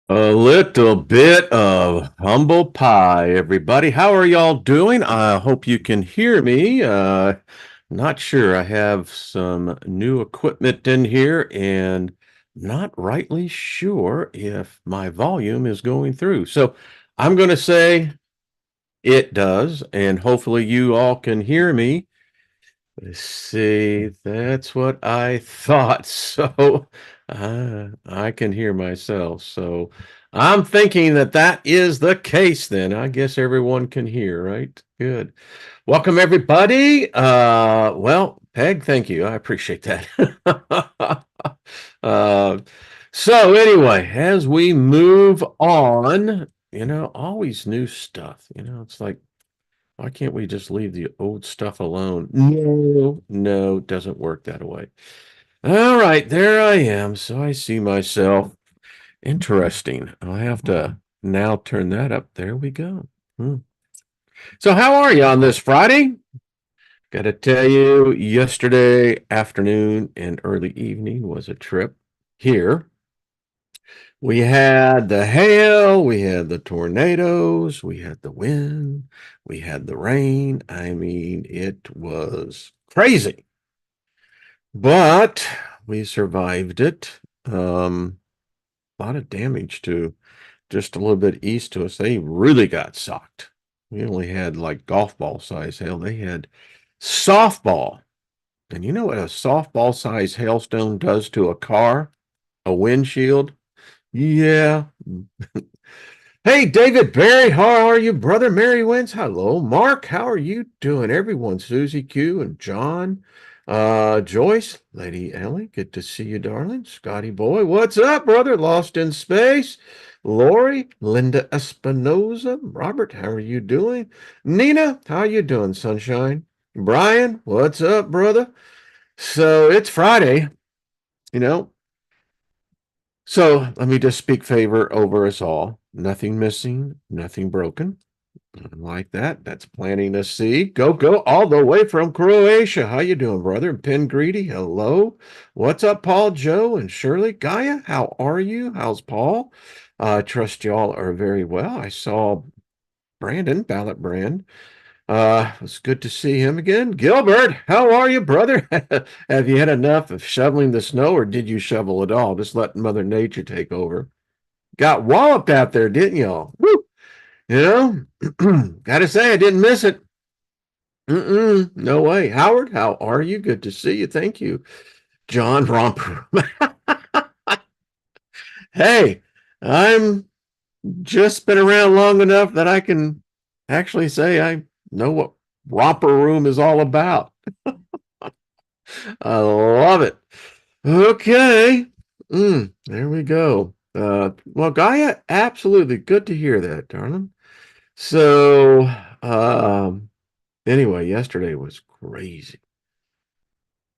A little bit of humble pie, everybody. How are y'all doing? I hope you can hear me. Not sure. I have some new equipment in here and not rightly sure if my volume is going through. So I'm going to say it does, and hopefully you all can hear me. Let's see, that's what I thought. So I can hear myself. So I'm thinking that that is the case then. I guess everyone can hear, right? Good. Welcome everybody. Well, Peg, thank you. I appreciate that. uh, so anyway, as we move on, always new stuff. It's like why can't we just leave the old stuff alone? No, no, it doesn't work that way. All right, there I am. So I see myself. Interesting. I'll have to now turn that up. There we go. Hmm. So how are you on this Friday? Got to tell you, yesterday afternoon and early evening was a trip here. We had the hail, we had the tornadoes, we had the wind, we had the rain. I mean, it was crazy, but we survived it. A lot of damage to just a little bit east to us. They really got socked. We only had like golf ball size hail. They had softball. And you know what a softball size hailstone does to a car, a windshield? Yeah. Hey, David Barry, how are you, brother? Mary Wins, hello. Mark, how are you doing? Everyone, Susie Q and John, Joyce, Lady Ellie, good to see you, darling. Scotty Boy, what's up, brother? Lost in Space. Lori, Linda Espinoza, Robert, how are you doing? Nina, how you doing, sunshine? Brian, what's up, brother? So it's Friday, you know, so let me just speak favor over us all. Nothing missing, nothing broken. Like that. That's planting a seed. Go, go all the way from Croatia. How you doing, brother? And Penn Greedy, hello. What's up, Paul, Joe, and Shirley? Gaia, how are you? How's Paul? I trust y'all are very well. I saw Brandon, Ballot Brand. It's good to see him again. Gilbert, how are you, brother? Have you had enough of shoveling the snow, or did you shovel it all? Just let Mother Nature take over. Got walloped out there, didn't y'all? Woo! You gotta say, I didn't miss it. No way. Howard, how are you? Good to see you. Thank you. John Romper. Hey, I'm just been around long enough that I can actually say I know what romper room is all about. I love it. Okay. There we go. Well, Gaia, absolutely good to hear that, darling. So, anyway, yesterday was crazy.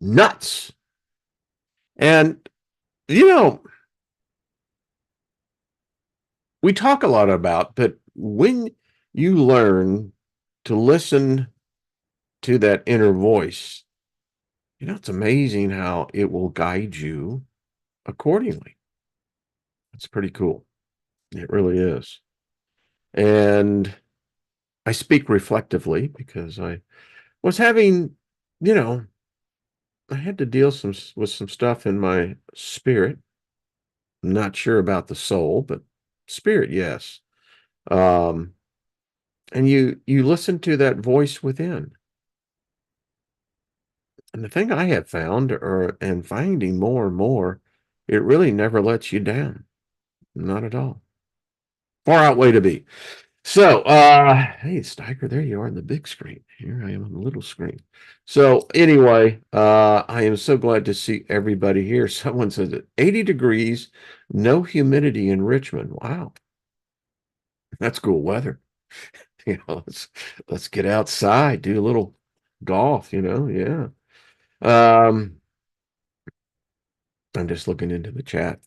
Nuts. And, you know, we talk a lot about, but when you learn to listen to that inner voice, it's amazing how it will guide you accordingly. It's pretty cool. It really is. And I speak reflectively because I was having, you know, I had to deal with some stuff in my spirit. I'm not sure about the soul, but spirit, yes. Um, and you listen to that voice within. And the thing I have found or and finding more and more, it really never lets you down. Not at all. Far out way to be. So, hey, Steiger, there you are on the big screen. Here I am on the little screen. So anyway, I am so glad to see everybody here. Someone says it 80 degrees, no humidity in Richmond. Wow, that's cool weather. Let's get outside, do a little golf, yeah. Um, I'm just looking into the chat.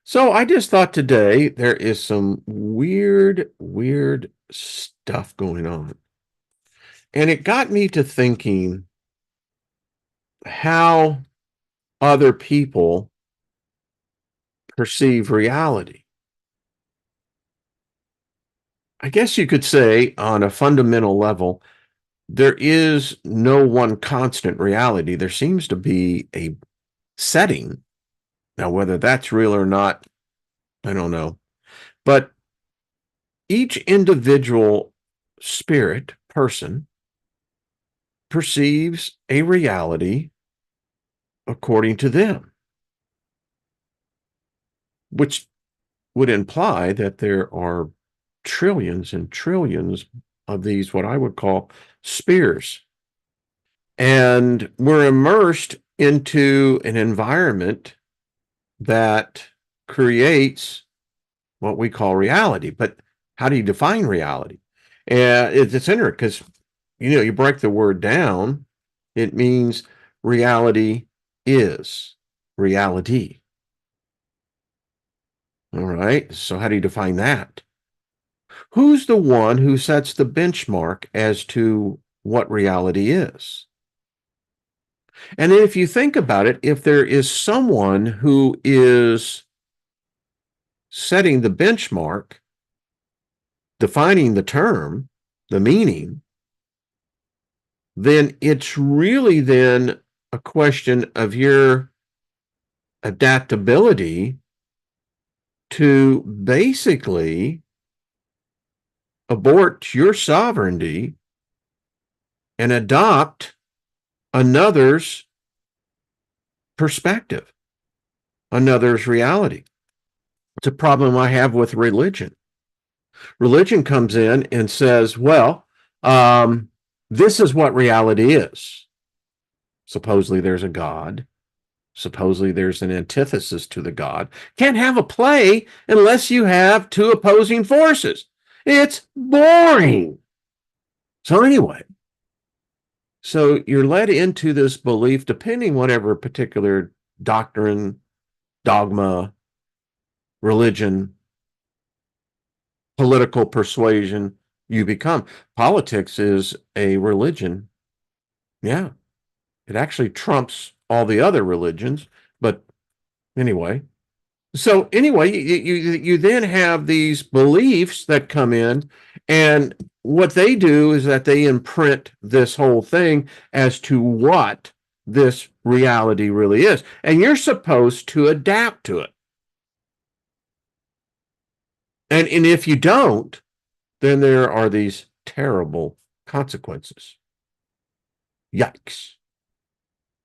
So I just thought today there is some weird, weird stuff going on. And it got me to thinking how other people perceive reality. I guess you could say on a fundamental level, there is no one constant reality. There seems to be a setting. Now, whether that's real or not, I don't know. But each individual spirit, person, perceives a reality according to them, which would imply that there are trillions and trillions of these, what I would call spheres. And we're immersed into an environment that creates what we call reality. But how do you define reality? And it's interesting because, you break the word down, it means reality is reality. All right. So how do you define that? Who's the one who sets the benchmark as to what reality is? And then if you think about it, if there is someone who is setting the benchmark, defining the term, the meaning, then it's really then a question of your adaptability to basically abort your sovereignty and adopt another's perspective, another's reality. It's a problem I have with religion. Religion comes in and says, well, this is what reality is. Supposedly there's a God. Supposedly there's an antithesis to the God. Can't have a play unless you have two opposing forces. It's boring. So anyway, so you're led into this belief, depending whatever particular doctrine, dogma, religion, political persuasion you become. Politics is a religion. Yeah, it actually trumps all the other religions. But anyway, so anyway, you then have these beliefs that come in, and what they do is that they imprint this whole thing as to what this reality really is, and you're supposed to adapt to it. And if you don't, then there are these terrible consequences. Yikes.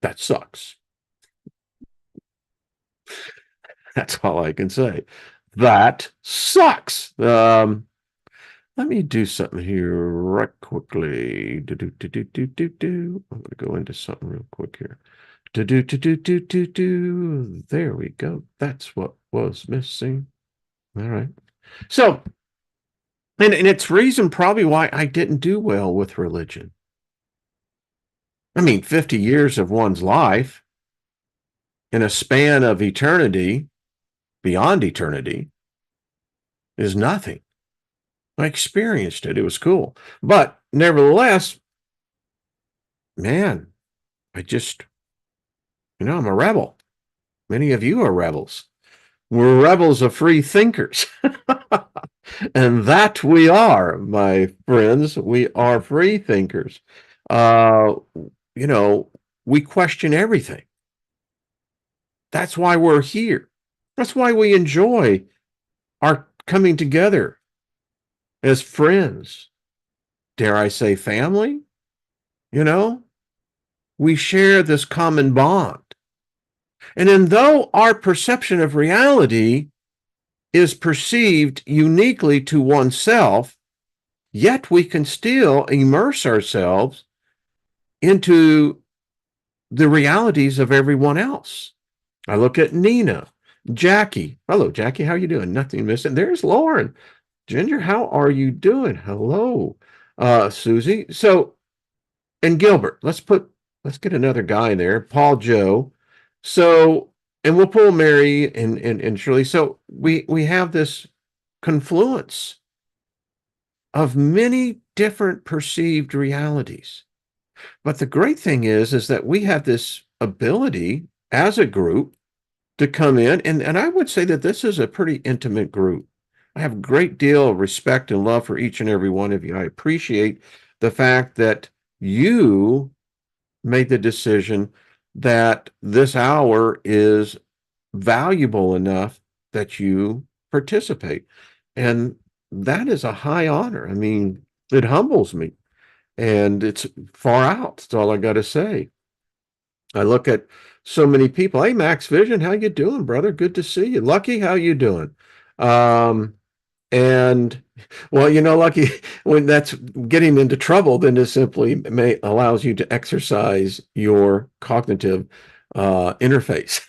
That sucks. That's all I can say. That sucks. Let me do something here right quickly. I'm going to go into something real quick here. There we go. That's what was missing. All right. So, and it's reason probably why I didn't do well with religion. I mean, 50 years of one's life in a span of eternity, beyond eternity, is nothing. I experienced it. It was cool. But nevertheless, man, I'm a rebel. Many of you are rebels. We're rebels of free thinkers. And that we are, my friends. We are free thinkers. Uh, we question everything. That's why we're here. That's why we enjoy our coming together as friends. Dare I say family? We share this common bond. And then though our perception of reality is perceived uniquely to oneself, yet we can still immerse ourselves into the realities of everyone else. I look at Nina, Jackie. Hello, Jackie. How are you doing? Nothing missing. There's Lauren. Ginger, how are you doing? Hello, Susie. So, and Gilbert. Let's get another guy there. Paul Joe. So, and we'll pull Mary and Shirley. So we have this confluence of many different perceived realities. But the great thing is that we have this ability as a group to come in, and I would say that this is a pretty intimate group. I have a great deal of respect and love for each and every one of you. I appreciate the fact that you made the decision that this hour is valuable enough that you participate. And that is a high honor. I mean, it humbles me and it's far out. That's all I got to say. I look at so many people. Hey, Max Vision, how you doing, brother? Good to see you. Lucky, how you doing? Um, and well, Lucky, when that's getting into trouble, then it simply allows you to exercise your cognitive interface.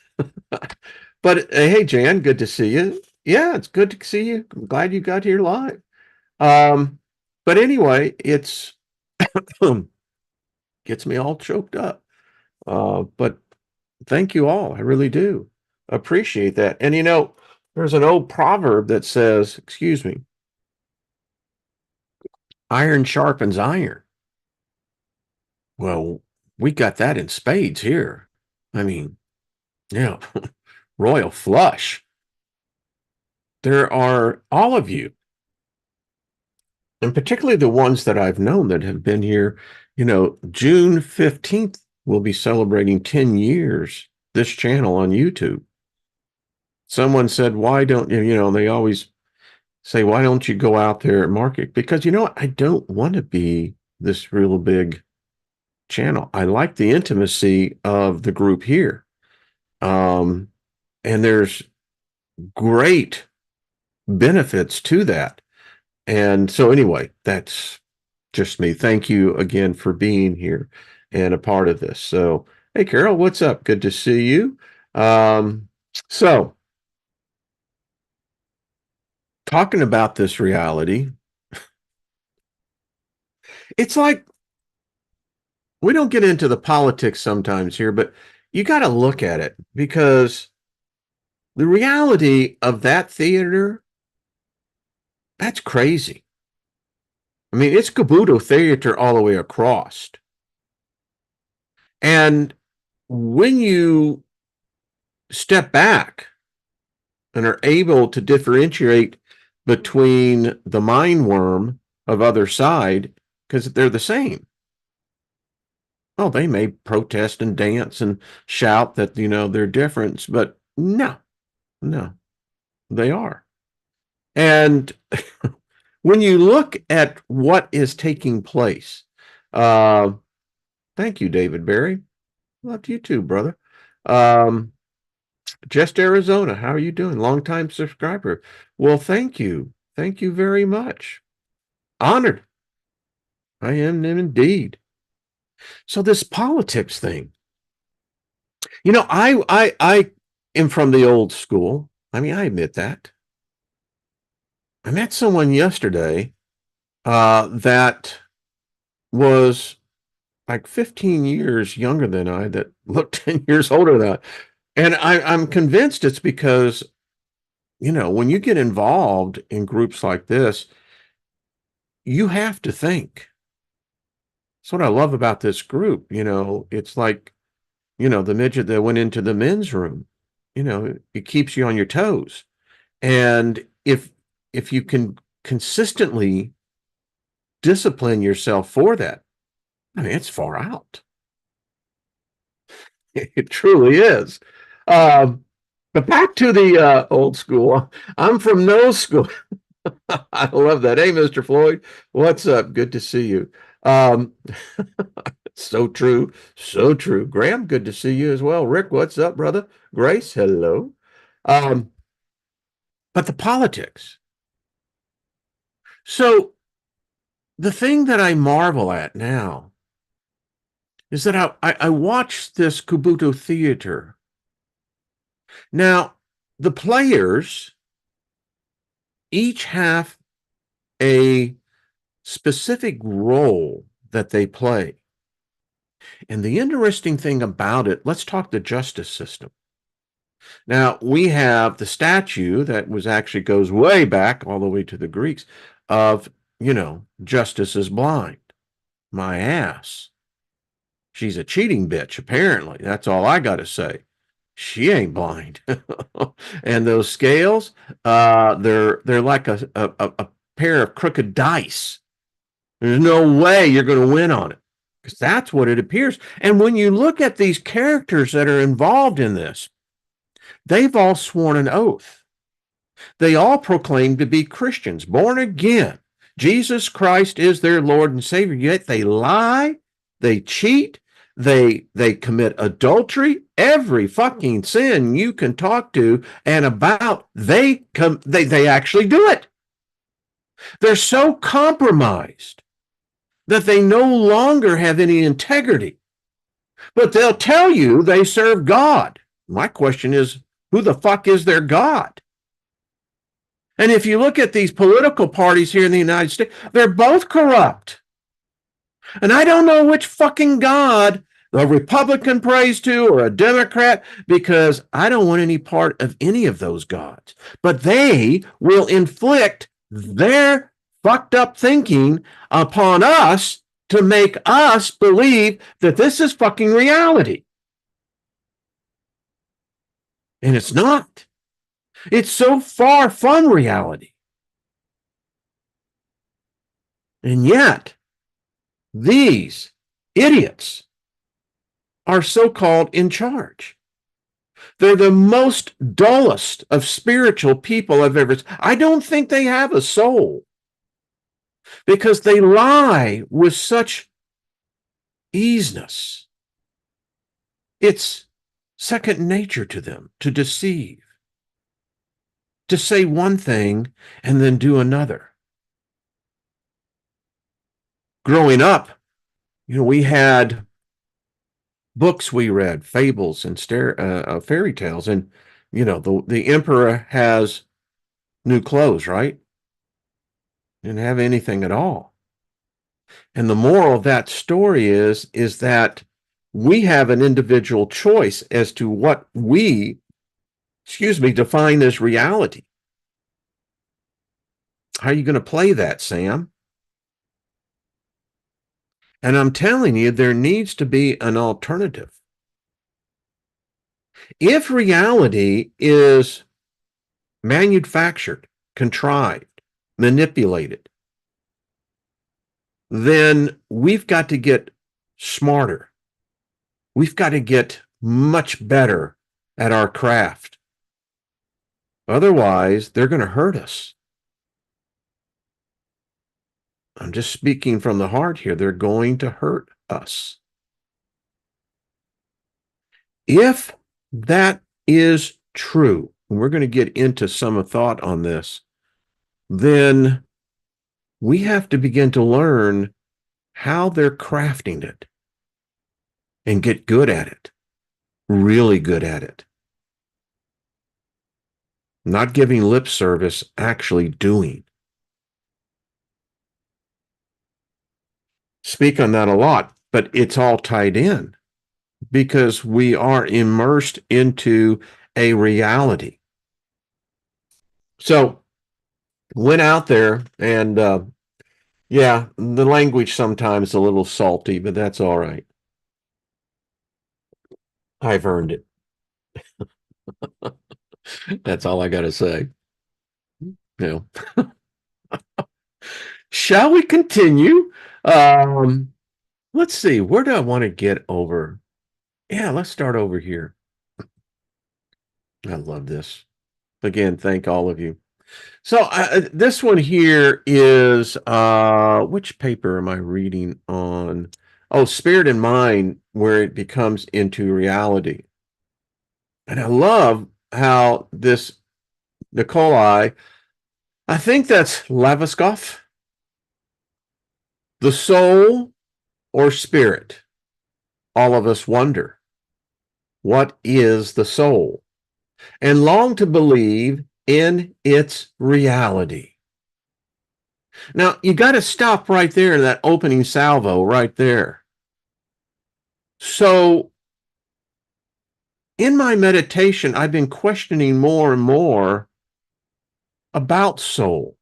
But hey, Jan, good to see you. Yeah, it's good to see you. I'm glad you got here live. Um, but anyway, it's gets me all choked up. But thank you all. I really do appreciate that. And there's an old proverb that says, excuse me, iron sharpens iron. Well, we got that in spades here. I mean, yeah, royal flush. There are all of you, and particularly the ones that I've known that have been here. June 15th, we'll be celebrating 10 years this channel on YouTube. Someone said, why don't they always say, why don't you go out there and market? Because I don't want to be this real big channel. I like the intimacy of the group here. And there's great benefits to that. And so anyway, that's just me. Thank you again for being here and a part of this. So, hey, Carol, what's up? Good to see you. So talking about this reality, it's like we don't get into the politics sometimes here, but you got to look at it because the reality of that theater, that's crazy. I mean, it's Kabuto theater all the way across. And when you step back and are able to differentiate between the mind worm of other side, because they're the same. Oh, they may protest and dance and shout that, they're different, but no, they are. And when you look at what is taking place, thank you, David Barry. Love you too, brother. Just Arizona, how are you doing? Long-time subscriber. Well, thank you. Thank you very much. Honored. I am indeed. So this politics thing, I am from the old school. I mean, I admit that. I met someone yesterday that was like 15 years younger than I, that looked 10 years older than I. And I'm convinced it's because, when you get involved in groups like this, you have to think. That's what I love about this group. It's like, the midget that went into the men's room. It keeps you on your toes. And if you can consistently discipline yourself for that, I mean, it's far out. It truly is. But back to the old school. I'm from no school. I love that. Hey, Mr. Floyd, what's up? Good to see you. Um, so true. So true. Graham, good to see you as well. Rick, what's up, brother? Grace, hello. Um, but the politics. So the thing that I marvel at now is that I watched this Kabuto theater. Now, the players each have a specific role that they play. And the interesting thing about it, let's talk the justice system. Now, we have the statue that actually goes way back all the way to the Greeks of, justice is blind. My ass. She's a cheating bitch, apparently. That's all I got to say. she ain't blind. And those scales, they're like a pair of crooked dice. There's no way you're going to win on it, because that's what it appears. And when you look at these characters that are involved in this, they've all sworn an oath. They all proclaim to be Christians, born again. Jesus Christ is their Lord and Savior, yet they lie, they cheat, they commit adultery, every fucking sin you can talk to and about, they actually do it. They're so compromised that they no longer have any integrity. But they'll tell you they serve God. My question is, who the fuck is their God? And if you look at these political parties here in the United States, they're both corrupt. And I don't know which fucking God a Republican prays to or a Democrat, because I don't want any part of any of those gods. But they will inflict their fucked up thinking upon us to make us believe that this is fucking reality. And it's not. It's so far from reality. And yet, these idiots are so-called in charge. They're the most dullest of spiritual people I've ever seen. I don't think they have a soul, because they lie with such easiness. It's second nature to them to deceive, to say one thing and then do another. Growing up, we had books we read, fables and fairy tales, and the emperor has new clothes, right? Didn't have anything at all. And the moral of that story is that we have an individual choice as to what we, define as reality. How are you going to play that, Sam? And I'm telling you, there needs to be an alternative. If reality is manufactured, contrived, manipulated, then we've got to get smarter. We've got to get much better at our craft. Otherwise, they're going to hurt us. I'm just speaking from the heart here. They're going to hurt us. If that is true, and we're going to get into some thought on this, then we have to begin to learn how they're crafting it and get good at it, really good at it. Not giving lip service, actually doing. Speak on that a lot, but it's all tied in, because we are immersed into a reality. So went out there, and yeah, the language sometimes is a little salty, but that's all right. I've earned it. That's all I got to say. Shall we continue? Let's see. Where do I want to get over? Yeah, let's start over here. I love this. Again, thank all of you. So this one here is, which paper am I reading on? Oh, Spirit and Mind, where it becomes into reality. And I love how this Nikolai, I think that's Laviskov, the soul or spirit. All of us wonder, what is the soul? And long to believe in its reality. Now, you got to stop right there in that opening salvo right there. So, in my meditation, I've been questioning more and more about soul.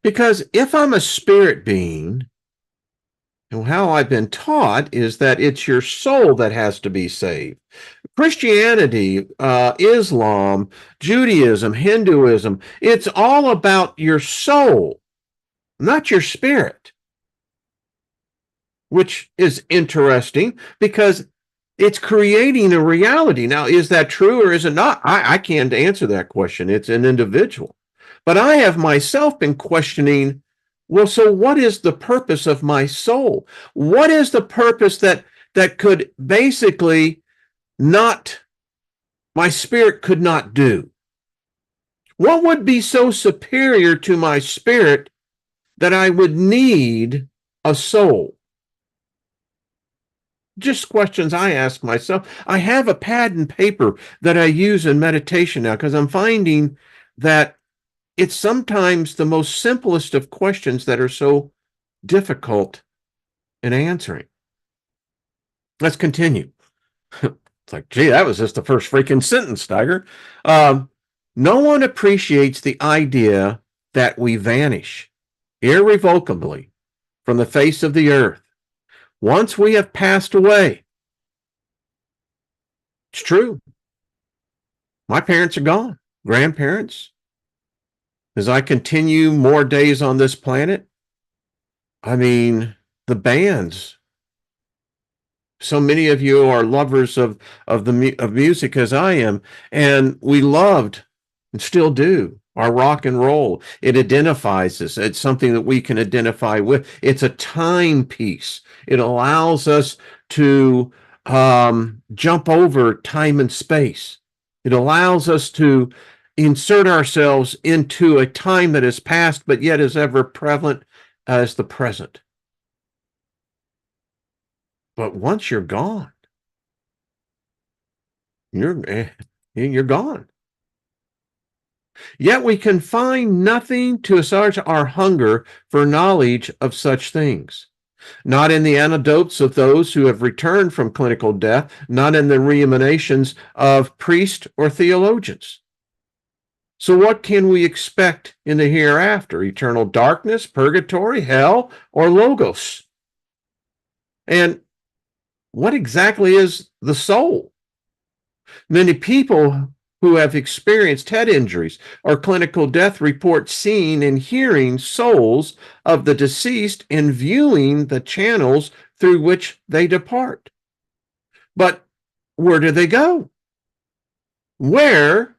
Because if I'm a spirit being, and how I've been taught is that it's your soul that has to be saved. Christianity, Islam, Judaism, Hinduism, it's all about your soul, not your spirit, which is interesting because it's creating a reality. Now, is that true or is it not? I can't answer that question. It's an individual. But I have myself been questioning, well, so what is the purpose of my soul? What is the purpose that could basically not, my spirit could not do? What would be so superior to my spirit that I would need a soul? Just questions I ask myself. I have a pad and paper that I use in meditation now because I'm finding that it's sometimes the most simplest of questions that are so difficult in answering. Let's continue. It's like, gee, that was just the first freaking sentence, Steiger. No one appreciates the idea that we vanish irrevocably from the face of the earth once we have passed away. It's true. My parents are gone. Grandparents. As I continue more days on this planet, I mean, the bands. So many of you are lovers of music as I am, and we loved and still do our rock and roll. It identifies us. It's something that we can identify with. It's a timepiece. It allows us to jump over time and space. It allows us to insert ourselves into a time that is past, but yet is ever prevalent as the present. But once you're gone, you're gone. Yet we can find nothing to assuage our hunger for knowledge of such things. Not in the anecdotes of those who have returned from clinical death, not in the reemanations of priests or theologians. So what can we expect in the hereafter? Eternal darkness, purgatory, hell, or logos? And what exactly is the soul? Many people who have experienced head injuries or clinical death report seeing and hearing souls of the deceased and viewing the channels through which they depart. But where do they go? Where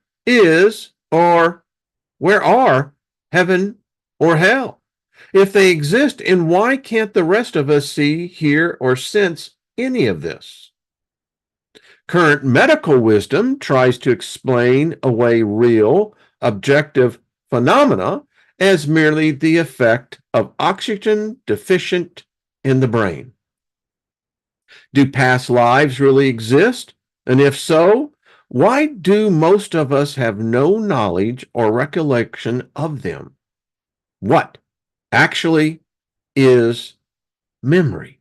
are heaven or hell? If they exist, and why can't the rest of us see, hear, or sense any of this? Current medical wisdom tries to explain away real, objective phenomena as merely the effect of oxygen deficient in the brain. Do past lives really exist? And if so, why do most of us have no knowledge or recollection of them? What actually is memory?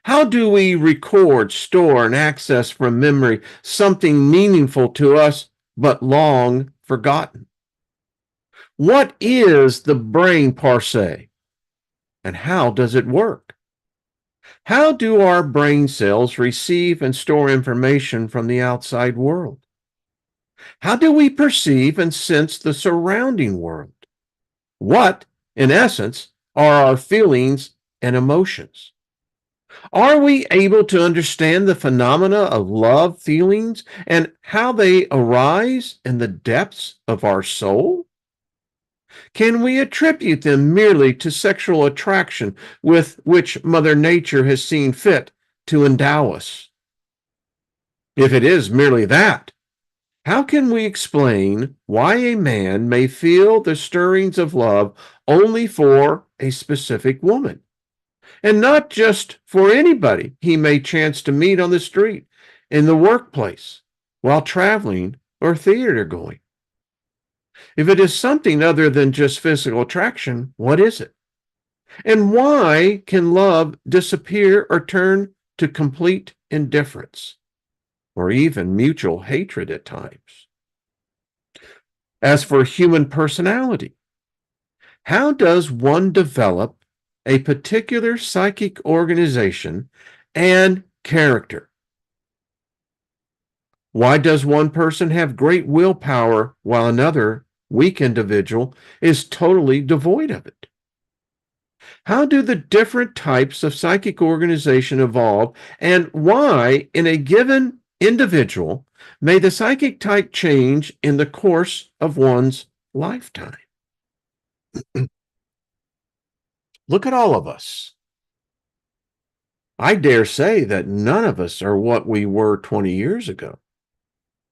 How do we record, store, and access from memory something meaningful to us but long forgotten? What is the brain per se, and how does it work? How do our brain cells receive and store information from the outside world? How do we perceive and sense the surrounding world? What, in essence, are our feelings and emotions? Are we able to understand the phenomena of love feelings and how they arise in the depths of our soul? Can we attribute them merely to sexual attraction with which Mother Nature has seen fit to endow us? If it is merely that, how can we explain why a man may feel the stirrings of love only for a specific woman? And not just for anybody he may chance to meet on the street, in the workplace, while traveling or theater going. If it is something other than just physical attraction, what is it? And why can love disappear or turn to complete indifference, or even mutual hatred at times? As for human personality, how does one develop a particular psychic organization and character? Why does one person have great willpower while another weak individual is totally devoid of it? How do the different types of psychic organization evolve, and why, in a given individual, may the psychic type change in the course of one's lifetime? Look at all of us. I dare say that none of us are what we were 20 years ago,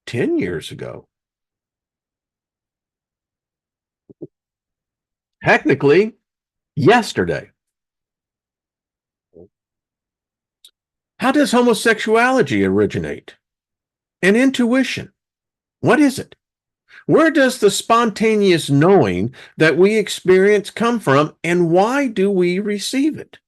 10 years ago. Technically, yesterday. How does homosexuality originate? And intuition, what is it? Where does the spontaneous knowing that we experience come from, and why do we receive it?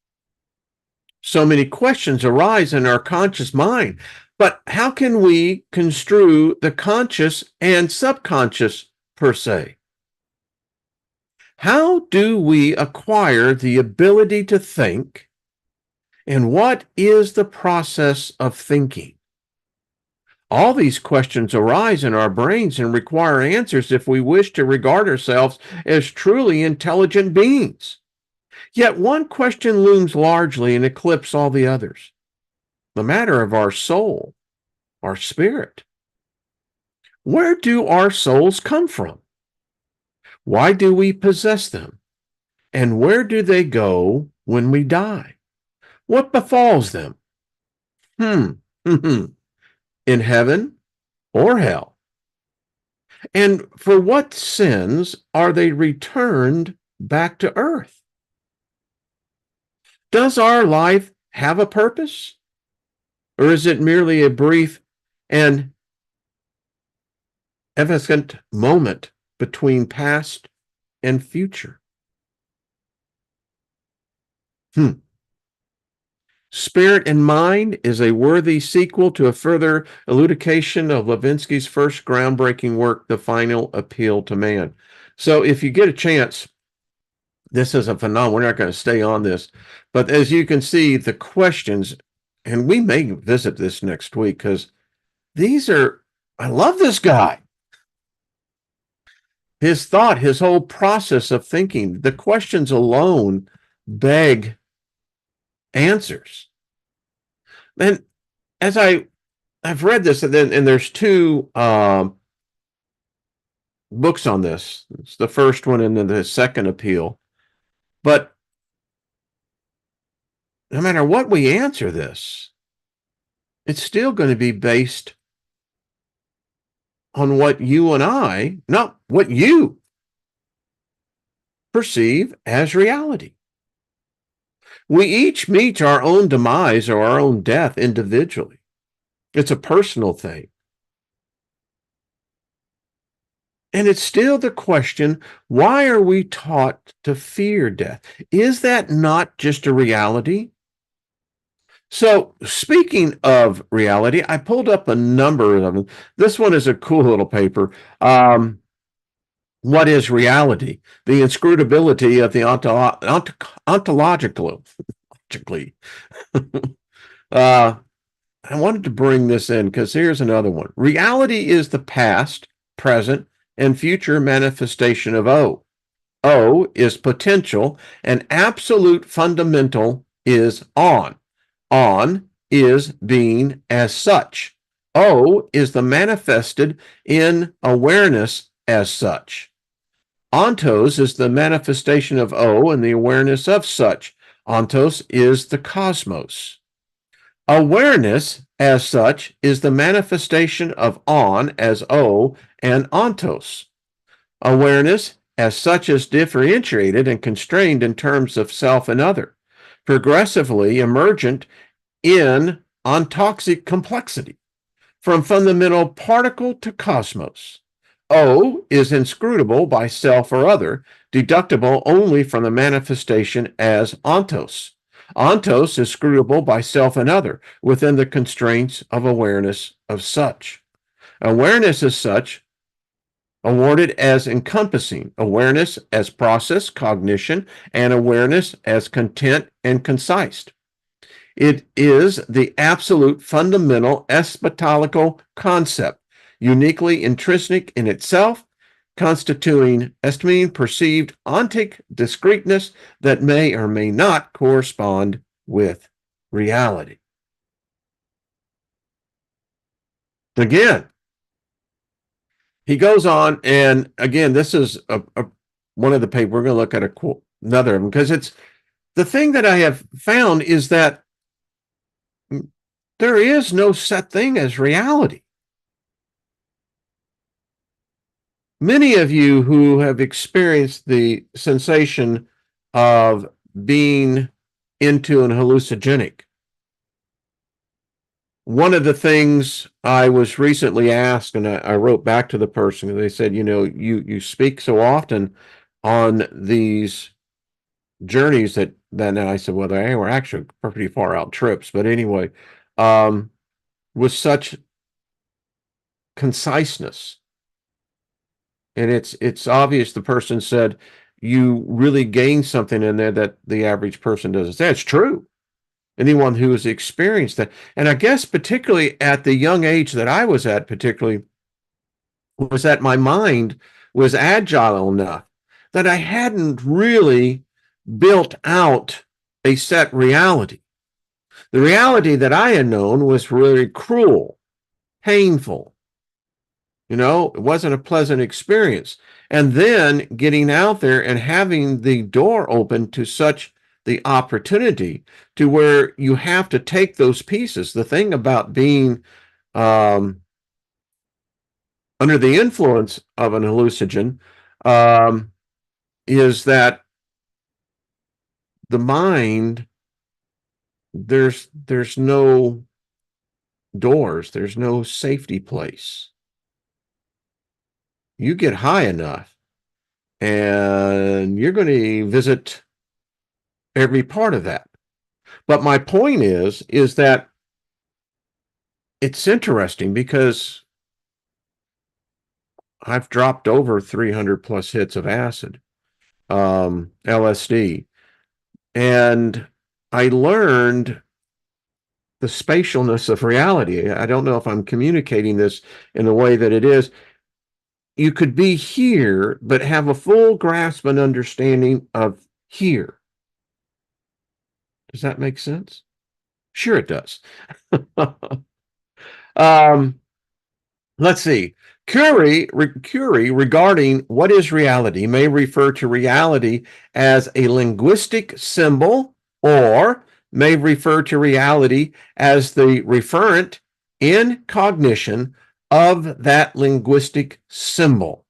So many questions arise in our conscious mind, but how can we construe the conscious and subconscious per se? How do we acquire the ability to think, and what is the process of thinking? All these questions arise in our brains and require answers if we wish to regard ourselves as truly intelligent beings. Yet one question looms largely and eclipses all the others: the matter of our soul, our spirit. Where do our souls come from? Why do we possess them? And where do they go when we die? What befalls them? In heaven or hell? And for what sins are they returned back to earth? Does our life have a purpose? Or is it merely a brief and evanescent moment between past and future? Spirit and Mind is a worthy sequel to a further elucidation of Levinsky's first groundbreaking work, The Final Appeal to Man. So if you get a chance, this is a phenomenon. We're not going to stay on this, but as you can see, the questions, and we may visit this next week because these are, I love this guy. His thought, his whole process of thinking, the questions alone beg answers. And as I've read this, and there's two books on this. It's the first one and then the second appeal. But no matter what we answer this, it's still going to be based on what you and I, not what you perceive as reality. We each meet our own demise or our own death individually. It's a personal thing. And it's still the question, why are we taught to fear death? Is that not just a reality? So speaking of reality, I pulled up a number of them. This one is a cool little paper. What is reality? The inscrutability of the ontologically. I wanted to bring this in because here's another one. Reality is the past, present, and future manifestation of O. O is potential, and absolute fundamental is on. On is being as such. O is the manifested in awareness as such. Ontos is the manifestation of O and the awareness of such. Ontos is the cosmos. Awareness as such is the manifestation of on as O and ontos. Awareness as such is differentiated and constrained in terms of self and other, progressively emergent in ontoxic complexity, from fundamental particle to cosmos. O is inscrutable by self or other, deductible only from the manifestation as ontos. Ontos is scrutable by self and other, within the constraints of awareness of such. Awareness as such, awarded as encompassing, awareness as process, cognition, and awareness as content and concise. It is the absolute fundamental eschatological concept, uniquely intrinsic in itself, constituting estimating perceived ontic discreteness that may or may not correspond with reality. Again, he goes on, and again, this is one of the papers. We're going to look at another one, because it's the thing that I have found is that there is no set thing as reality. Many of you who have experienced the sensation of being into an hallucinogenic, one of the things I was recently asked, and I wrote back to the person, and they said, you speak so often on these journeys that then I said, well, they were actually pretty far out trips, but anyway, with such conciseness. And it's obvious the person said, you really gain something in there that the average person doesn't say. It's true. Anyone who has experienced that. And I guess particularly at the young age that I was at, particularly, was that my mind was agile enough that I hadn't really built out a set reality. The reality that I had known was really cruel, painful. It wasn't a pleasant experience. And then getting out there and having the door open to such the opportunity to where you have to take those pieces. The thing about being under the influence of an hallucinogen is that the mind, there's no doors, there's no safety place. You get high enough and you're going to visit every part of that. But my point is that it's interesting because I've dropped over 300 plus hits of acid, LSD, and I learned the spatialness of reality. I don't know if I'm communicating this in the way that it is. You could be here, but have a full grasp and understanding of here. Does that make sense? Sure it does. Let's see. Curie regarding what is reality may refer to reality as a linguistic symbol, or may refer to reality as the referent in cognition of that linguistic symbol.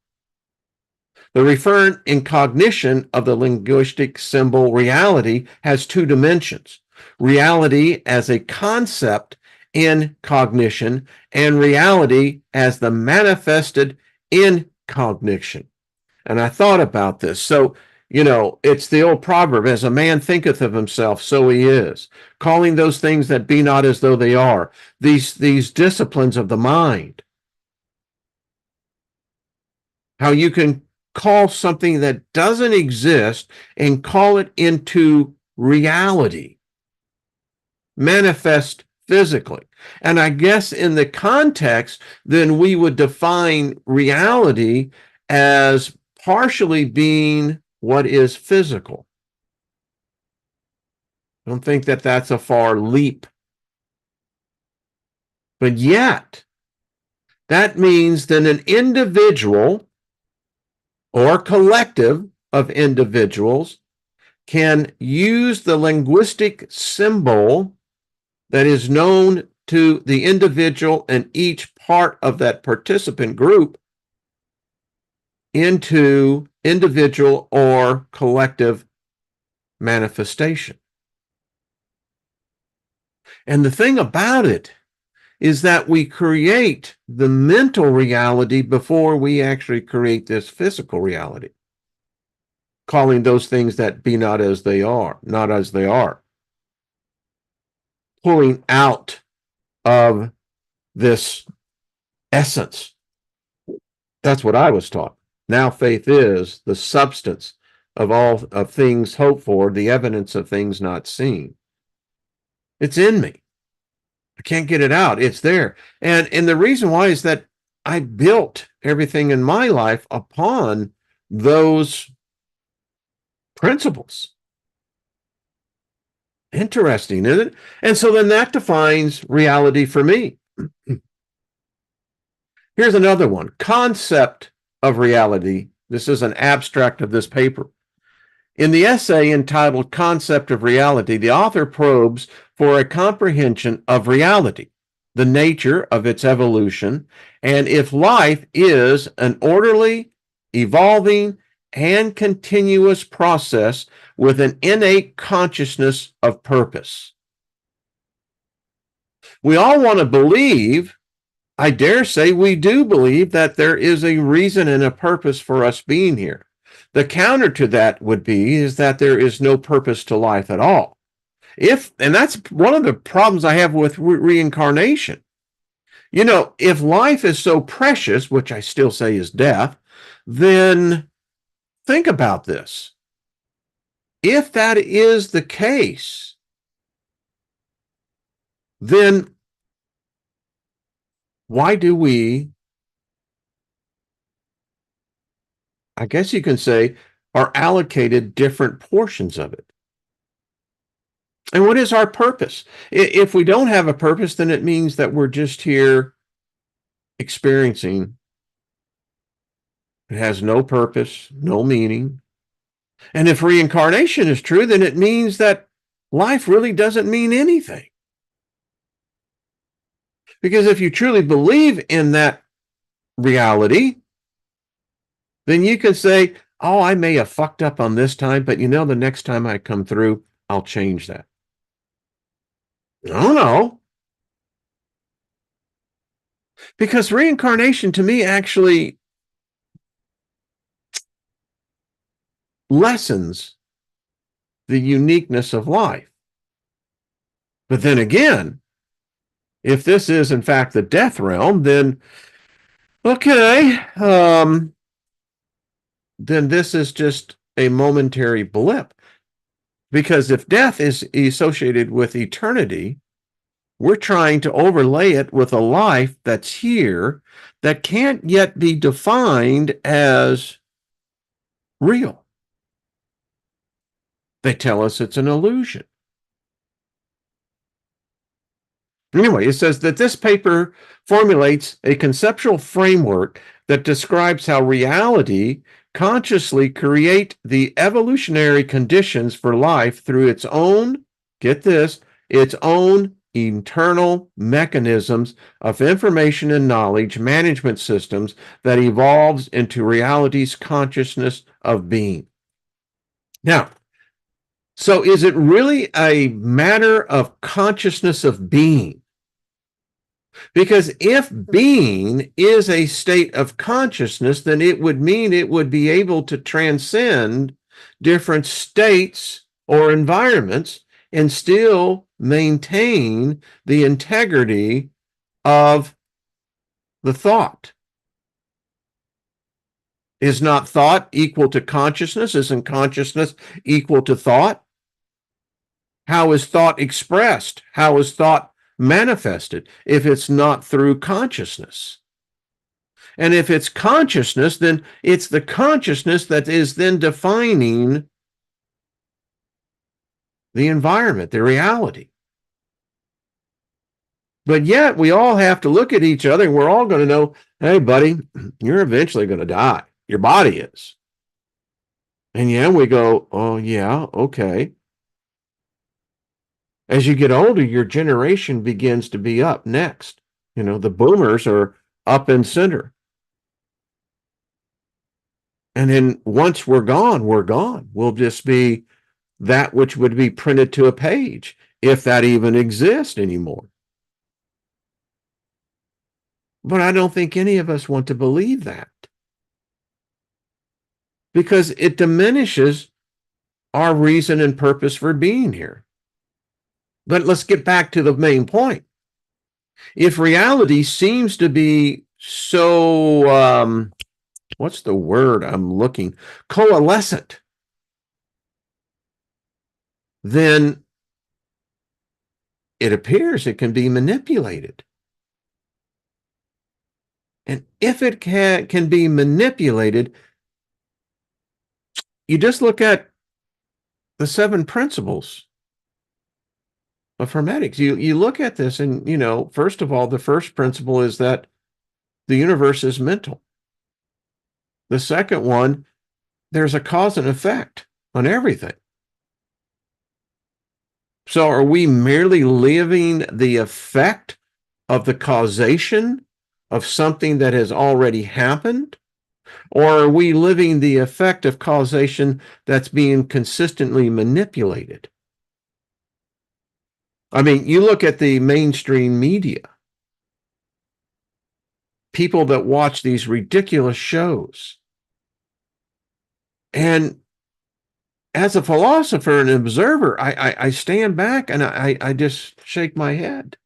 The referent in cognition of the linguistic symbol reality has two dimensions: reality as a concept in cognition, and reality as the manifested in cognition. And I thought about this. So, it's the old proverb, as a man thinketh of himself, so he is. Calling those things that be not as though they are. These disciplines of the mind. How you can call something that doesn't exist and call it into reality. Manifest physically. And I guess in the context, then we would define reality as partially being what is physical. I don't think that that's a far leap. But yet, that means that an individual or collective of individuals can use the linguistic symbol that is known to the individual and each part of that participant group into individual or collective manifestation. And the thing about it is that we create the mental reality before we actually create this physical reality, calling those things that be not as they are, not as they are. Pulling out of this essence. That's what I was taught. Now faith is the substance of all of things hoped for, the evidence of things not seen. It's in me. I can't get it out. It's there. And the reason why is that I built everything in my life upon those principles. Interesting, isn't it? And so then that defines reality for me. Here's another one. Concept of reality. This is an abstract of this paper. In the essay entitled Concept of Reality, the author probes for a comprehension of reality, the nature of its evolution, and if life is an orderly, evolving, and continuous process with an innate consciousness of purpose. We all want to believe, I dare say we do believe, that there is a reason and a purpose for us being here. The counter to that would be is that there is no purpose to life at all. And that's one of the problems I have with reincarnation. You know, if life is so precious, which I still say is death, then think about this. If that is the case, then why do we, I guess you can say, are allocated different portions of it? And what is our purpose? If we don't have a purpose, then it means that we're just here experiencing. It has no purpose, no meaning. And if reincarnation is true, then it means that life really doesn't mean anything. Because if you truly believe in that reality, then you can say, oh, I may have fucked up on this time, but you know, the next time I come through, I'll change that. I don't know. Because reincarnation to me actually lessens the uniqueness of life. But then again, if this is in fact the death realm, then okay, then this is just a momentary blip. Because if death is associated with eternity, we're trying to overlay it with a life that's here that can't yet be defined as real. They tell us it's an illusion. Anyway, it says that this paper formulates a conceptual framework that describes how reality consciously create the evolutionary conditions for life through its own, get this, its own internal mechanisms of information and knowledge management systems that evolves into reality's consciousness of being. Now, so is it really a matter of consciousness of being? Because if being is a state of consciousness, then it would mean it would be able to transcend different states or environments and still maintain the integrity of the thought. Is not thought equal to consciousness? Isn't consciousness equal to thought? How is thought expressed? How is thought manifested if it's not through consciousness? And if it's consciousness, then it's the consciousness that is then defining the environment, the reality. But yet we all have to look at each other and we're all going to know, hey, buddy, you're eventually going to die. Your body is. And yeah, we go, oh, yeah, okay. As you get older, your generation begins to be up next. You know, the boomers are up in center. And then once we're gone, we're gone. We'll just be that which would be printed to a page, if that even exists anymore. But I don't think any of us want to believe that, because it diminishes our reason and purpose for being here. But let's get back to the main point. If reality seems to be so, what's the word I'm looking, coalescent, then it appears it can be manipulated. And if it can be manipulated, you just look at the 7 principles of hermetics. You look at this and, first of all, the first principle is that the universe is mental. The second one, there's a cause and effect on everything. So are we merely living the effect of the causation of something that has already happened? Or are we living the effect of causation that's being consistently manipulated? I mean, you look at the mainstream media, people that watch these ridiculous shows. And as a philosopher and observer, I stand back and I just shake my head.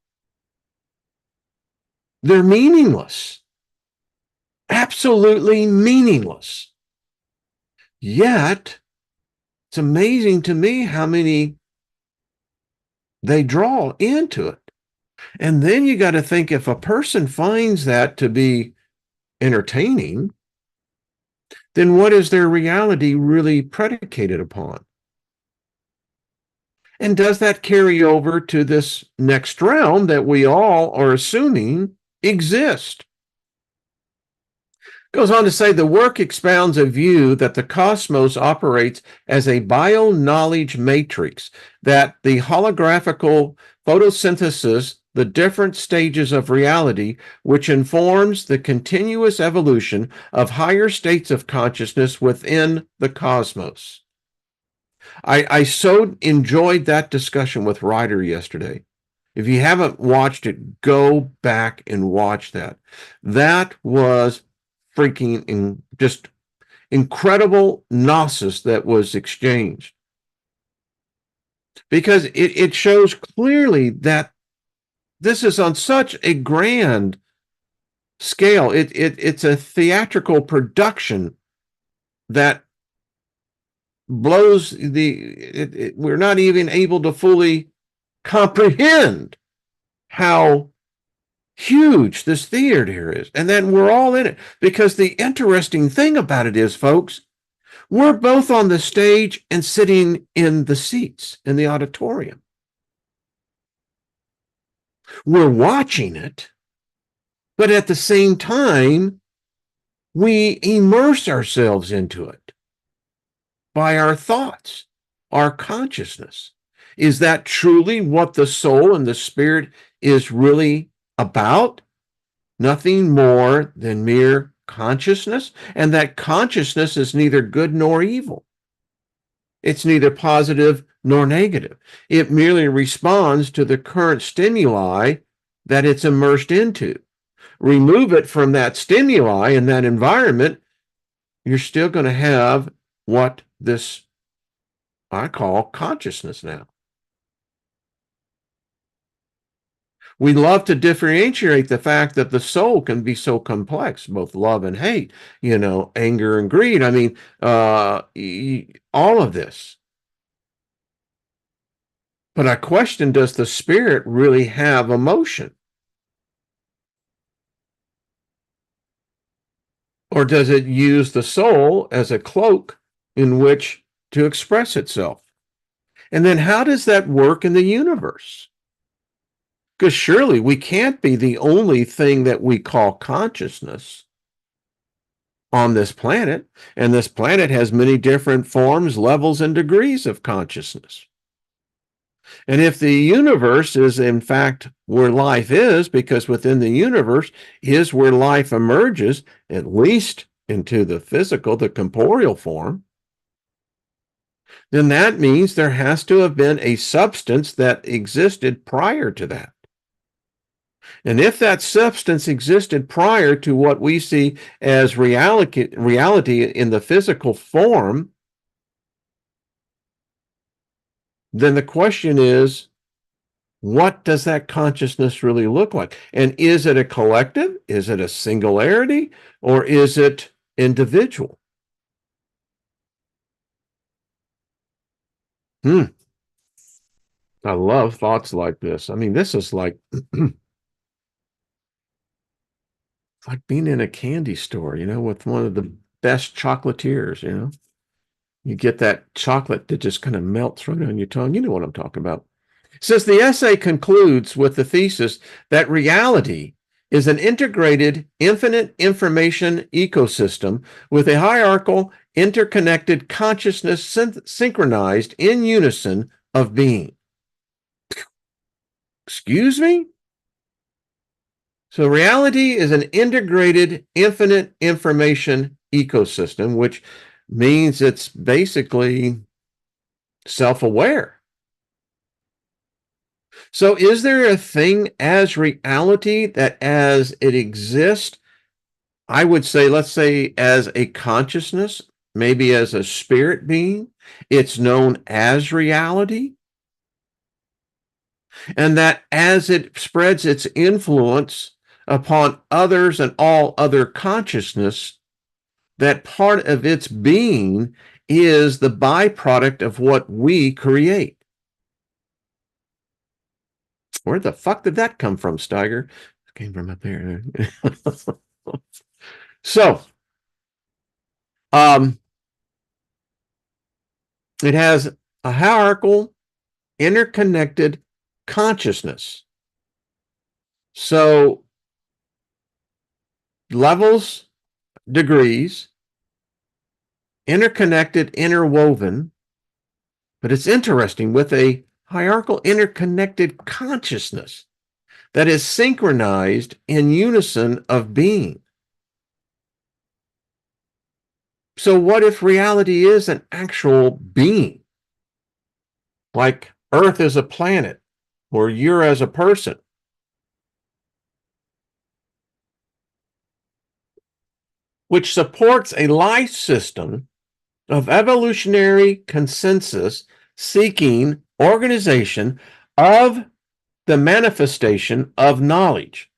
They're meaningless. Absolutely meaningless. Yet, it's amazing to me how many they draw into it. And then you got to think, if a person finds that to be entertaining, then what is their reality really predicated upon? And does that carry over to this next realm that we all are assuming exists? Goes on to say the work expounds a view that the cosmos operates as a bio-knowledge matrix, that the holographical photosynthesis, the different stages of reality, which informs the continuous evolution of higher states of consciousness within the cosmos. I so enjoyed that discussion with Ryder yesterday. If you haven't watched it, go back and watch that. That was freaking just incredible gnosis that was exchanged, because it shows clearly that this is on such a grand scale. It's a theatrical production that blows we're not even able to fully comprehend how huge this theater is. And then we're all in it, because the interesting thing about it is, folks, we're both on the stage and sitting in the seats in the auditorium. We're watching it, but at the same time, we immerse ourselves into it by our thoughts, our consciousness. Is that truly what the soul and the spirit is really about? Nothing more than mere consciousness, and that consciousness is neither good nor evil. It's neither positive nor negative. It merely responds to the current stimuli that it's immersed into. Remove it from that stimuli and that environment, you're still going to have what this I call consciousness now. We love to differentiate the fact that the soul can be so complex, both love and hate, anger and greed. I mean, all of this. But I question, does the spirit really have emotion? Or does it use the soul as a cloak in which to express itself? And then how does that work in the universe? Because surely we can't be the only thing that we call consciousness on this planet. And this planet has many different forms, levels, and degrees of consciousness. And if the universe is in fact where life is, because within the universe is where life emerges, at least into the physical, the corporeal form, then that means there has to have been a substance that existed prior to that. And if that substance existed prior to what we see as reality in the physical form, then the question is, what does that consciousness really look like? And is it a collective? Is it a singularity? Or is it individual? I love thoughts like this. I mean, this is like being in a candy store, with one of the best chocolatiers, You get that chocolate that just kind of melts right on your tongue. You know what I'm talking about. It says the essay concludes with the thesis that reality is an integrated, infinite information ecosystem with a hierarchical, interconnected consciousness synchronized in unison of being. Excuse me? So reality is an integrated, infinite information ecosystem, which means it's basically self-aware. So is there a thing as reality that as it exists, I would say, let's say as a consciousness, maybe as a spirit being, it's known as reality? And that as it spreads its influence upon others and all other consciousness, that part of its being is the byproduct of what we create. Where the fuck did that come from, Steiger? It came from up there. So, it has a hierarchical, interconnected consciousness. So, levels, degrees, interconnected, interwoven, but it's interesting with a hierarchical, interconnected consciousness that is synchronized in unison of being. So what if reality is an actual being? Like Earth is a planet, or you're as a person. Which supports a life system of evolutionary consensus seeking organization of the manifestation of knowledge,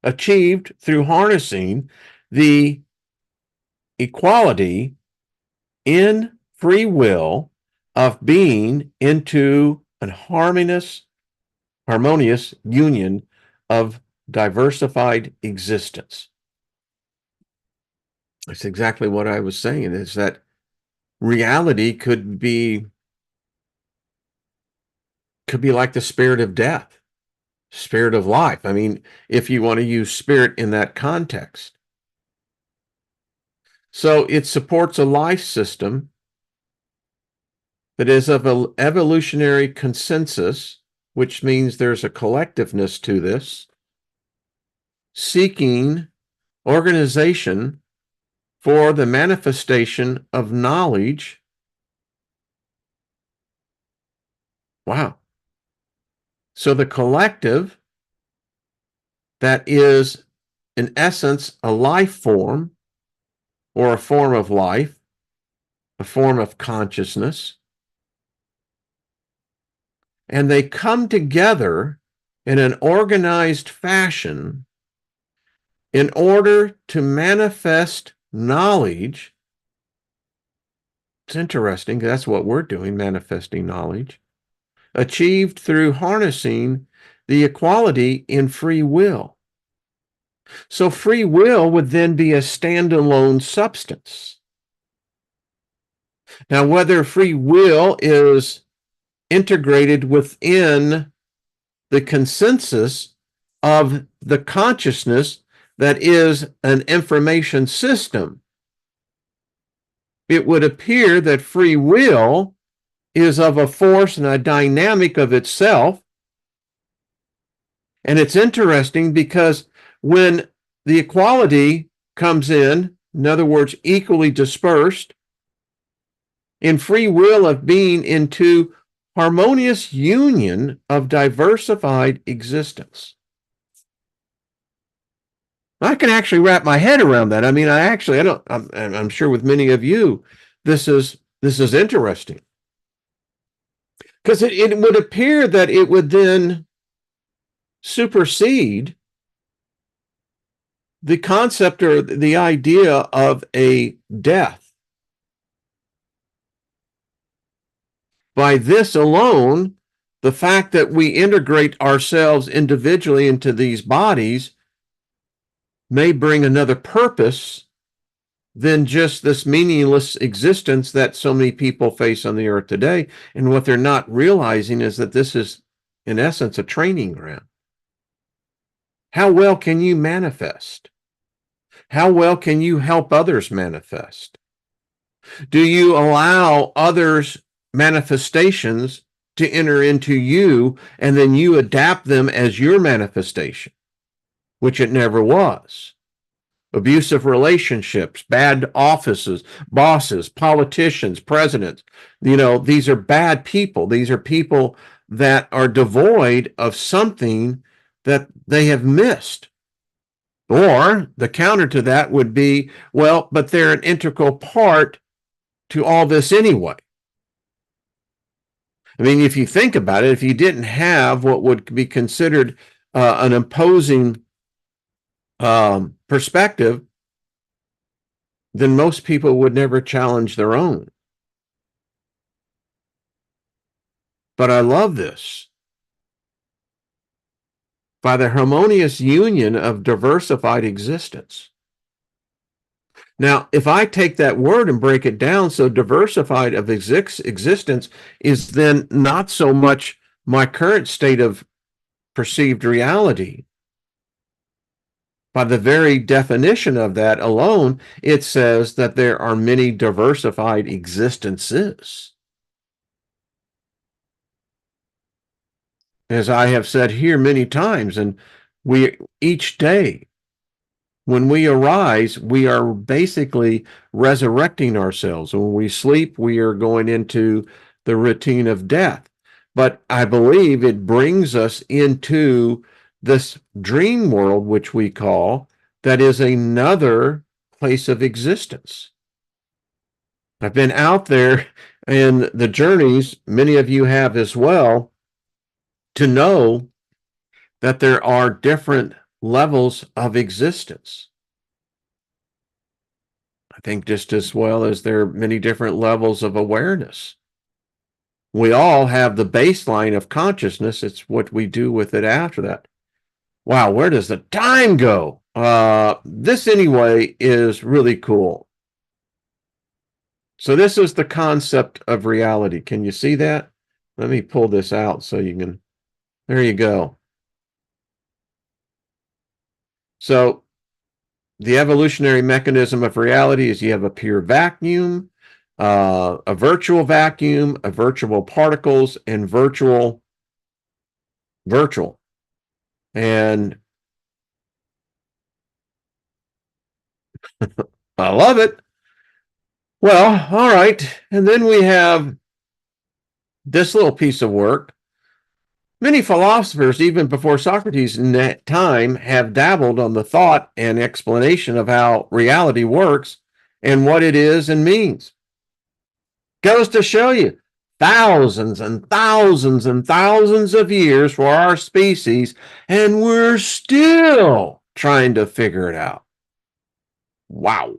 achieved through harnessing the equality in free will of being into an harmonious union of diversified existence. That's exactly what I was saying, is that reality could be like the spirit of death, spirit of life. I mean, if you want to use spirit in that context. So it supports a life system that is of an evolutionary consensus, which means there's a collectiveness to this, seeking organization for the manifestation of knowledge. Wow. So the collective that is, in essence, a life form or a form of life, a form of consciousness, and they come together in an organized fashion in order to manifest knowledge. It's interesting. That's what we're doing, manifesting knowledge, achieved through harnessing the equality in free will. So free will would then be a standalone substance. Now, whether free will is integrated within the consensus of the consciousness that is an information system, it would appear that free will is of a force and a dynamic of itself. And it's interesting because when the equality comes in other words, equally dispersed, in free will of being into harmonious union of diversified existence. I can actually wrap my head around that. I mean, I'm sure with many of you, this is interesting. Because it would appear that it would then supersede the concept or the idea of a death. By this alone, the fact that we integrate ourselves individually into these bodies may bring another purpose than just this meaningless existence that so many people face on the earth today. And what they're not realizing is that this is, in essence, a training ground. How well can you manifest? How well can you help others manifest? Do you allow others' manifestations to enter into you, and then you adapt them as your manifestation, which it never was? Abusive relationships, bad offices, bosses, politicians, presidents. These are bad people. These are people that are devoid of something that they have missed. Or the counter to that would be, well, but they're an integral part to all this anyway. I mean, if you think about it, if you didn't have what would be considered an imposing perspective, then most people would never challenge their own. But I love this. By the harmonious union of diversified existence. Now, if I take that word and break it down, so diversified of existence is then not so much my current state of perceived reality. By the very definition of that alone, it says that there are many diversified existences. As I have said here many times, and each day, when we arise, we are basically resurrecting ourselves. When we sleep, we are going into the routine of death. But I believe it brings us into this dream world, which we call, that is another place of existence. I've been out there in the journeys, many of you have as well, to know that there are different levels of existence. I think just as well as there are many different levels of awareness. We all have the baseline of consciousness. It's what we do with it after that. Wow, where does the time go? This anyway is really cool. So this is the concept of reality. Can you see that? Let me pull this out so you can, there you go. So the evolutionary mechanism of reality is you have a pure vacuum, a virtual vacuum, a virtual particles, and virtual. And I love it. Well, all right. And then we have this little piece of work. Many philosophers, even before Socrates' time, have dabbled on the thought and explanation of how reality works and what it is and means. Goes to show you, thousands and thousands and thousands of years for our species, and we're still trying to figure it out. Wow.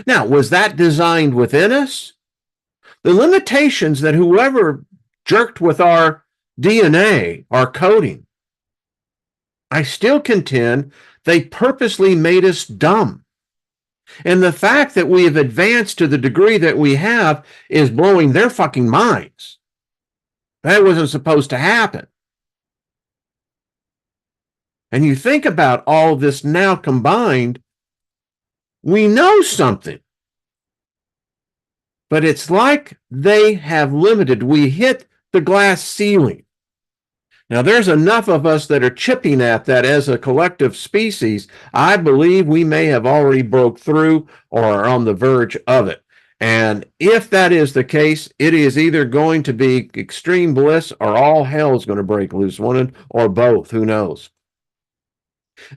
Now, was that designed within us? The limitations that whoever jerked with our DNA, our coding, I still contend they purposely made us dumb. And the fact that we have advanced to the degree that we have is blowing their fucking minds. That wasn't supposed to happen. And you think about all this now combined, we know something. But it's like they have limited. We hit the glass ceiling. Now, there's enough of us that are chipping at that as a collective species. I believe we may have already broke through or are on the verge of it. And if that is the case, it is either going to be extreme bliss or all hell is going to break loose, one or both. Who knows?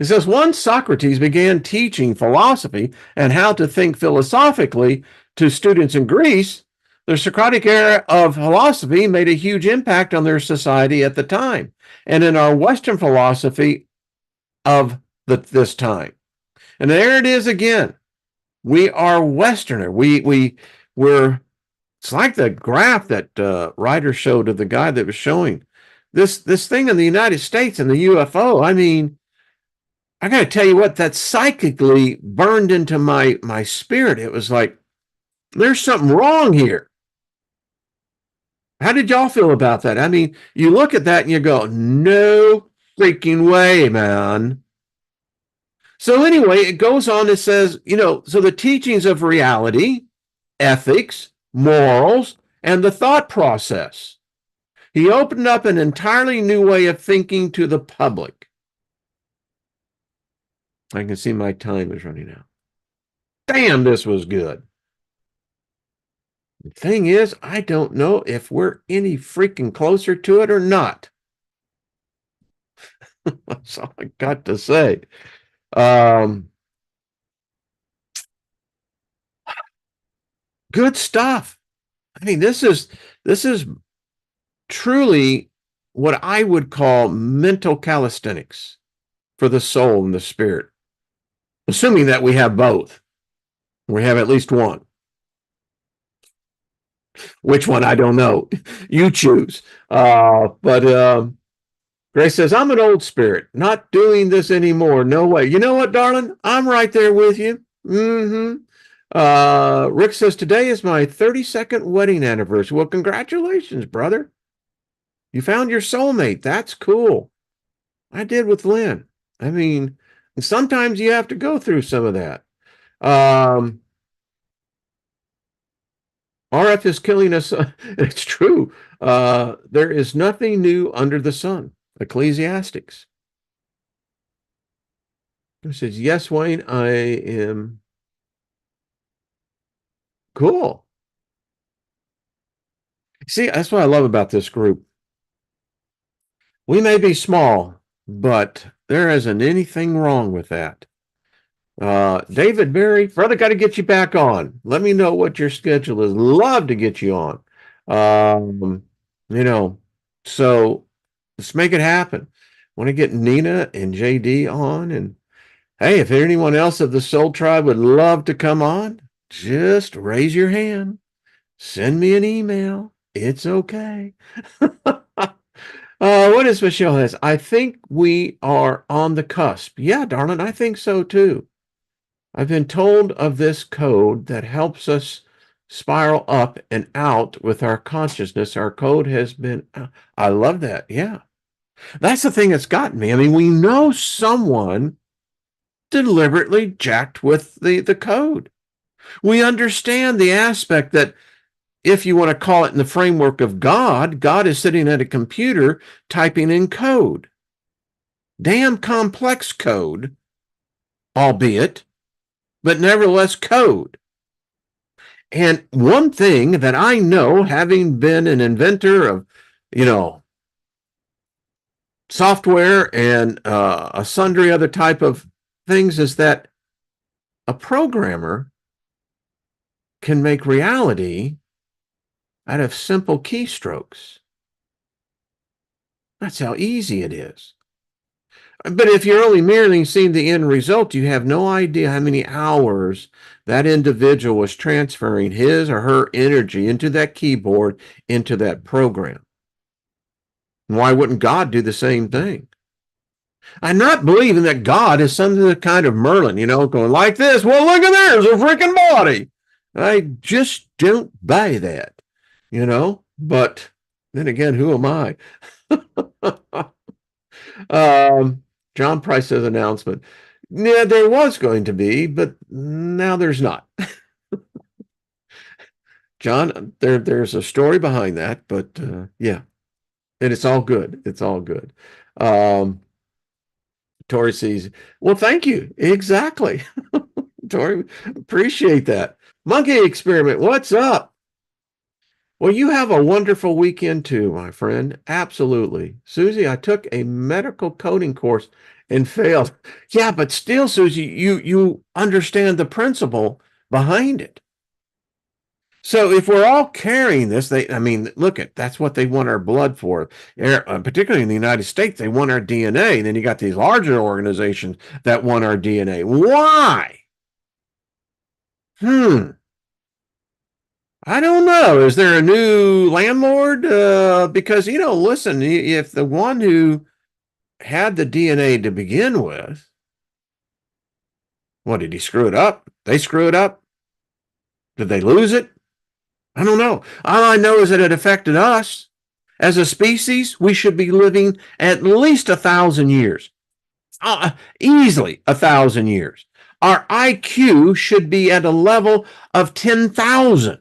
It says, once Socrates began teaching philosophy and how to think philosophically to students in Greece, the Socratic era of philosophy made a huge impact on their society at the time, and in our Western philosophy of this time. And there it is again. We are Westerner. We're It's like the graph that Ryder showed of the guy that was showing this thing in the United States and the UFO. I mean, I got to tell you what, that psychically burned into my spirit. It was like there's something wrong here. How did y'all feel about that? I mean, you look at that and you go, no freaking way, man. So anyway, it goes on. It says, so the teachings of reality, ethics, morals, and the thought process. He opened up an entirely new way of thinking to the public. I can see my time is running out. Damn, this was good. The thing is, I don't know if we're any freaking closer to it or not. That's all I got to say. Good stuff. I mean, this is truly what I would call mental calisthenics for the soul and the spirit, assuming that we have both. We have at least one. Which one? I don't know. You choose. But Grace says, I'm an old spirit, not doing this anymore. No way. You know what, darling? I'm right there with you. Rick says, today is my 32nd wedding anniversary. Well, congratulations, brother. You found your soulmate. That's cool. I did with Lynn. I mean, sometimes you have to go through some of that. RF is killing us. It's true. There is nothing new under the sun. Ecclesiastics. He says, yes, Wayne, I am cool. See, that's what I love about this group. We may be small, but there isn't anything wrong with that. David Berry, brother, got to get you back on. Let me know what your schedule is. Love to get you on. So let's make it happen. Want to get Nina and JD on, and hey, if anyone else of the Soul Tribe would love to come on, just raise your hand. Send me an email. It's okay. What is Michelle has? I think we are on the cusp. Yeah, darling, I think so too. I've been told of this code that helps us spiral up and out with our consciousness. Our code has been, I love that. Yeah. That's the thing that's gotten me. I mean, we know someone deliberately jacked with the code. We understand the aspect that, if you want to call it in the framework of God, God is sitting at a computer typing in code. Damn complex code, albeit, but nevertheless code. And one thing that I know, having been an inventor of, software and a sundry other type of things, is that a programmer can make reality out of simple keystrokes. That's how easy it is. But if you're only merely seeing the end result, you have no idea how many hours that individual was transferring his or her energy into that keyboard, into that program. Why wouldn't God do the same thing? I'm not believing that God is some kind of Merlin, going like this. Well, look at there's a freaking body. I just don't buy that, but then again, who am I? John Price's announcement. Yeah, there was going to be, but now there's not. John, there's a story behind that, but yeah, and it's all good. It's all good. Tori sees. Well, thank you. Exactly. Tori, appreciate that. Monkey Experiment, what's up? Well, you have a wonderful weekend too, my friend. Absolutely. Susie, I took a medical coding course and failed. Yeah, but still, Susie, you understand the principle behind it. So if we're all carrying this, look that's what they want our blood for. Particularly in the United States, they want our DNA. Then you got these larger organizations that want our DNA. Why? I don't know. Is there a new landlord? Because, listen, if the one who had the DNA to begin with, what, did he screw it up? They screw it up? Did they lose it? I don't know. All I know is that it affected us. As a species, we should be living at least 1,000 years. Easily 1,000 years. Our IQ should be at a level of 10,000.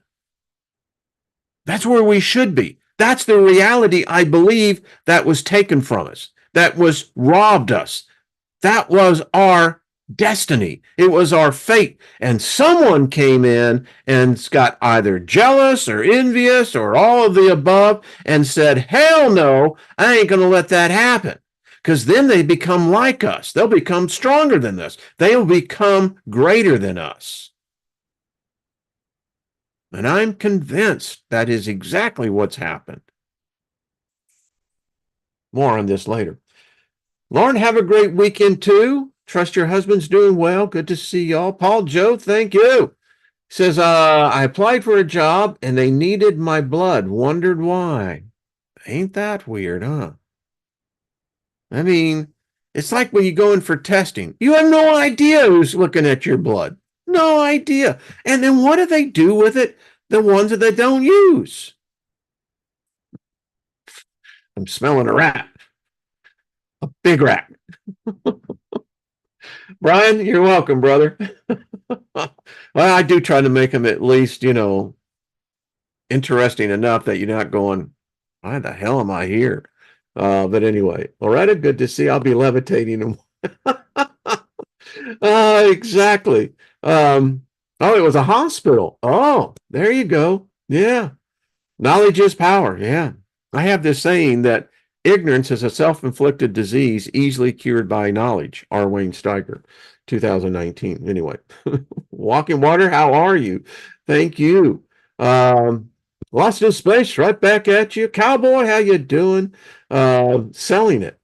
That's where we should be. That's the reality I believe that was taken from us, that was robbed us. That was our destiny. It was our fate. And someone came in and got either jealous or envious or all of the above and said, hell no, I ain't going to let that happen. Because then they become like us. They'll become stronger than us. They'll become greater than us. And I'm convinced that is exactly what's happened. More on this later. Lauren, have a great weekend too. Trust your husband's doing well. Good to see y'all. Paul Joe, thank you. Says, I applied for a job and they needed my blood. Wondered why. Ain't that weird, huh? I mean, it's like when you go in for testing. You have no idea who's looking at your blood. No idea. And then what do they do with it? The ones that they don't use. I'm smelling a rat. A big rat. Brian, you're welcome, brother. Well, I do try to make them at least, interesting enough that you're not going, why the hell am I here? But anyway, Loretta, good to see. I'll be levitating them. Exactly. It was a hospital. Oh, there you go. Yeah. Knowledge is power. Yeah. I have this saying that ignorance is a self-inflicted disease easily cured by knowledge. R. Wayne Steiger, 2019. Anyway, Walking Water, how are you? Thank you. Lost in Space, right back at you. Cowboy, how you doing? Selling it.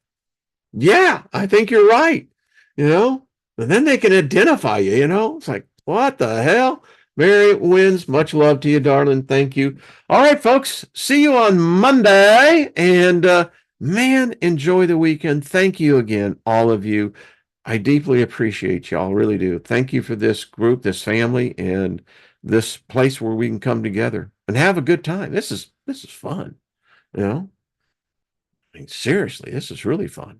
Yeah, I think you're right. And then they can identify you, It's like, what the hell? Mary wins. Much love to you, darling. Thank you. All right, folks. See you on Monday. And man, enjoy the weekend. Thank you again, all of you. I deeply appreciate y'all. Really do. Thank you for this group, this family, and this place where we can come together and have a good time. This is fun. I mean, seriously, this is really fun.